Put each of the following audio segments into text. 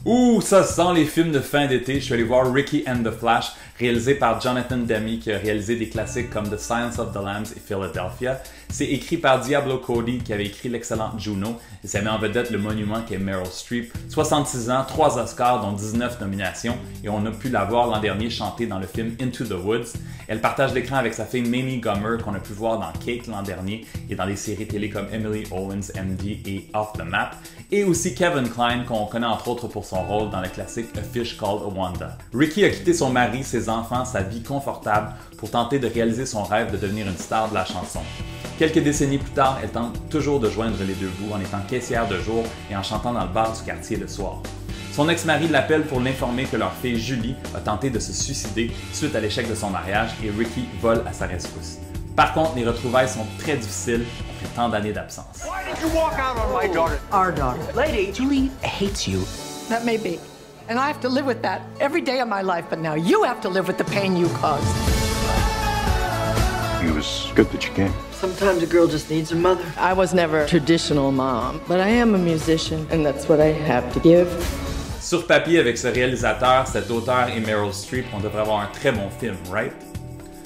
Ouh, ça sent les films de fin d'été. Je suis allé voir Ricky and the Flash, réalisé par Jonathan Demme, qui a réalisé des classiques comme The Silence of the Lambs et Philadelphia. C'est écrit par Diablo Cody, qui avait écrit l'excellent Juno, et ça met en vedette le monument qu'est Meryl Streep. 66 ans, 3 Oscars, dont 19 nominations, et on a pu la voir l'an dernier chanter dans le film Into the Woods. Elle partage l'écran avec sa fille Mamie Gummer, qu'on a pu voir dans Cake l'an dernier, et dans des séries télé comme Emily Owens, MD et Off the Map, et aussi Kevin Kline, qu'on connaît entre autres pour son rôle dans le classique A Fish Called Wanda. Ricky a quitté son mari, ses enfants, sa vie confortable pour tenter de réaliser son rêve de devenir une star de la chanson. Quelques décennies plus tard, elle tente toujours de joindre les deux bouts en étant caissière de jour et en chantant dans le bar du quartier le soir. Son ex-mari l'appelle pour l'informer que leur fille Julie a tenté de se suicider suite à l'échec de son mariage et Ricky vole à sa rescousse. Par contre, les retrouvailles sont très difficiles après tant d'années d'absence. Why did you walk out on my daughter? Our daughter. Lady, Julie hates you. That may be. And I have to live with that every day of my life, but now you have to live with the pain you caused. It was good that you came. Sometimes a girl just needs a mother. I was never a traditional mom, but I am a musician, and that's what I have to give. Sur papier, avec ce réalisateur, cet auteur et Meryl Streep, on devrait avoir un très bon film, right?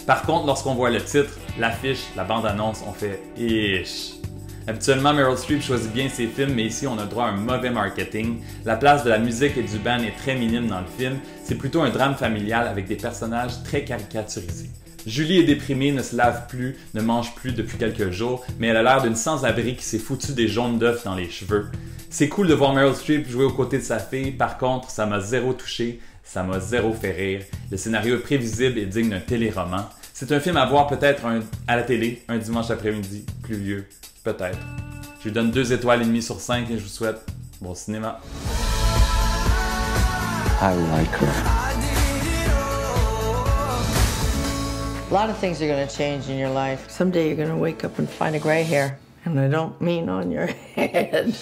Par contre, lorsqu'on voit le titre, l'affiche, la bande-annonce, on fait « Ish ». Habituellement, Meryl Streep choisit bien ses films, mais ici, on a droit à un mauvais marketing. La place de la musique et du band est très minime dans le film. C'est plutôt un drame familial avec des personnages très caricaturisés. Julie est déprimée, ne se lave plus, ne mange plus depuis quelques jours, mais elle a l'air d'une sans-abri qui s'est foutue des jaunes d'œufs dans les cheveux. C'est cool de voir Meryl Streep jouer aux côtés de sa fille, par contre, ça m'a zéro touché, ça m'a zéro fait rire. Le scénario est prévisible et digne d'un téléroman. C'est un film à voir peut-être à la télé, un dimanche après-midi, pluvieux, peut-être. Je lui donne 2 étoiles et demie sur 5 et je vous souhaite bon cinéma. I like her. A lot of things are going to change in your life. Someday you're going to wake up and find a gray hair. And I don't mean on your head.